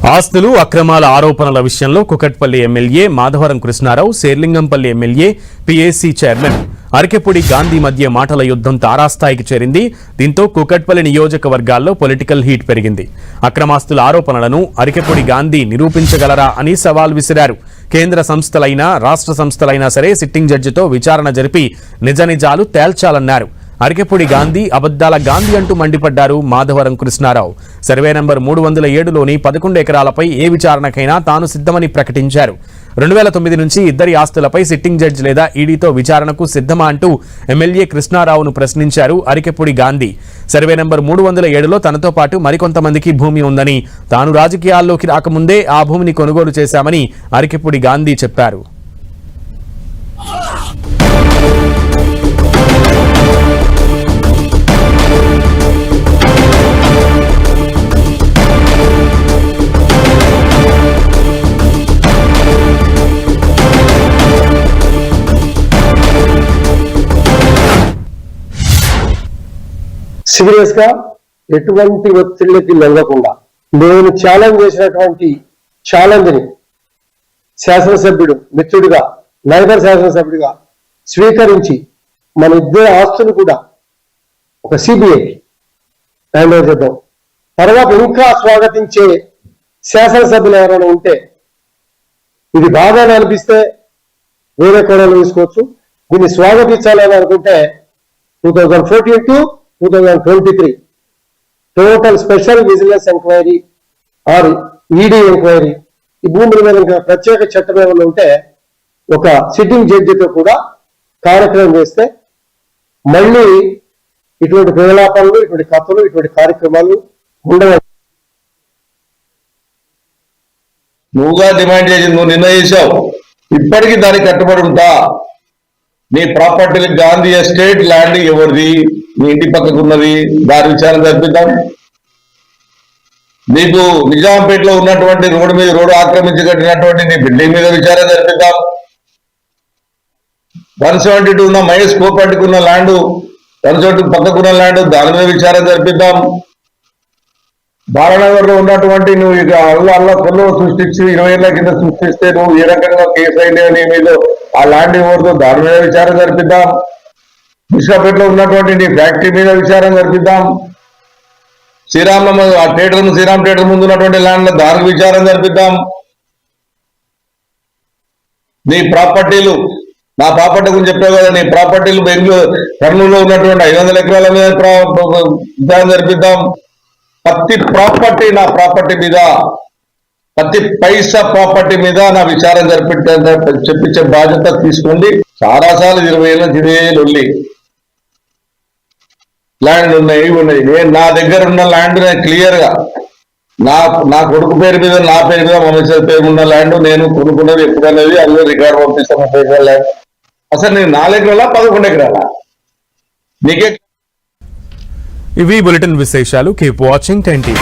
ఆస్తులు అక్రమాల ఆరోపణల విషయంలో Kukatpally MLA Madhavaram Krishnarao, Serilingampally MLA PAC chairman Arekapudi Gandhi మధ్య మాటల యుద్ధం తారాస్థాయికి చేరింది. దీంతో కుకట్పల్లి నియోజకవర్గాల్లో పొలిటికల్ హీట్ పెరిగింది. అక్రమాస్తుల ఆరోపణలను అరికెపూడి గాంధీ నిరూపించగలరా అని సవాల్ విసిరారు. కేంద్ర సంస్థలైనా రాష్ట్ర సంస్థలైనా సరే సిట్టింగ్ జడ్జితో విచారణ జరిపి నిజాలు తేల్చాలన్నారు. అరికెపూడి గాంధీ అబద్దాల గాంధీ అంటూ మండిపడ్డారు మాధవరం కృష్ణారావు. సర్వే నంబర్ 307లోని 11 ఎకరాలపై ఏ విచారణకైనా తాను సిద్ధమని ప్రకటించారు. 2009 నుంచి ఇద్దరి ఆస్తులపై సిట్టింగ్ జడ్జి లేదా ఈడీతో విచారణకు సిద్ధమా అంటూ ఎమ్మెల్యే కృష్ణారావును ప్రశ్నించారు అరికెపూడి గాంధీ. సర్వే నంబర్ 307లో తనతో పాటు మరికొంతమందికి భూమి ఉందని, తాను రాజకీయాల్లోకి రాకముందే ఆ భూమిని కొనుగోలు చేశామని అరికెపూడి గాంధీ చెప్పారు. సీరియస్ గా ఎటువంటి ఒత్తిళ్లకి లొంగకుండా నేను ఛాలెంజ్ చేసినటువంటి ఛాలెంజ్ని శాసనసభ్యుడు మిత్రుడిగా, నైబర్ శాసనసభ్యుడిగా స్వీకరించి మన ఇద్దరు ఆస్తులు కూడా ఒక సిబిఐకి హ్యాండ్ ఓవర్ చేద్దాం. తర్వాత ఇంకా స్వాగతించే శాసనసభ్యులు ఎవరైనా ఉంటే, ఇది బాగా అనిపిస్తే వేరే కోణాలు తీసుకోవచ్చు. దీన్ని స్వాగతించాలని అనుకుంటే 2014 to 2023 total special vigilance enquiry are ED enquiry, ఈ భూముల మీద ఇంకా ప్రత్యేక చట్టం ఏమైనా ఉంటే ఒక సిట్టింగ్ జడ్జితో కూడా కార్యక్రమం చేస్తే మళ్ళీ ఇటువంటి ప్రలాపాలు, ఇటువంటి కథలు, ఇటువంటి కార్యక్రమాలు ఉండవు. నువ్వుగా డిమాండ్ చేసి నువ్వు నిర్ణయించావు, ఇప్పటికీ దానికి కట్టుబడి ఉంటా. నీ ప్రాపర్టీ గాంధీ ఎస్టేట్ ల్యాండ్ ఎవరిది, నీ ఇంటి పక్కకు ఉన్నది, దాని విచారణ జరిపిద్దాం. నీకు నిజాంపేటలో ఉన్నటువంటి రోడ్డు ఆక్రమించి కట్టినటువంటి నీ బిల్డింగ్ మీద విచారణ జరిపిద్దాం. 172 ఉన్న మహేష్ కోపట్టుకు ఉన్న ల్యాండ్, 172 పక్కకున్న ల్యాండ్, దాని మీద విచారణ జరిపిద్దాం. బాలనగర్ లో ఉన్నటువంటి నువ్వు ఇక అల్లా కొల్లో సృష్టించి 20 ఏళ్ల కింద సృష్టిస్తే నువ్వు ఏ రకంగా కేసు అయితే నీ మీద ఆ ల్యాండ్ ఇవ్వదు, దాని మీద విచారణ జరిపిద్దాం. విశాఖపేటలో ఉన్నటువంటి నీ ఫ్యాక్టరీ మీద విచారణ జరిపిద్దాం. శ్రీరామ్ థియేటర్ ముందు ఉన్నటువంటి ల్యాండ్ దానికి విచారణ జరిపిద్దాం. నీ ప్రాపర్టీలు, నా ప్రాపర్టీ గురించి చెప్పావు కదా, నీ ప్రాపర్టీలు కర్నూలులో ఉన్నటువంటి 500 ఎకరాల మీద విచారణ జరిపిద్దాం. ప్రతి ప్రాపర్టీ, నా ప్రాపర్టీ మీద, ప్రతి పైసా ప్రాపర్టీ మీద నా విచారణ చెప్పించే బాధ్యత తీసుకోండి. చాలాసార్లు 20 ఏళ్ళ నుంచి ఇదే లొల్లి. ల్యాండ్ ఉన్నాయి, ఇవి ఉన్నాయి. నేను నా దగ్గర ఉన్న ల్యాండ్ నేను క్లియర్ గా నా కొడుకు పేరు మీద, నా పేరు మీద, మా మిస్సెస్ పేరు ఉన్న ల్యాండ్ నేను కొనుక్కున్నది ఎప్పుడనేది అందులో రికార్డు పంపిస్తాను. 30 ఎకరాల ల్యాండ్ అసలు నేను 4 ఎకరాల 11 ఎకరాల నీకే. ఇవి బులెటిన్ విశేషాలు. Keep watching 10 TV.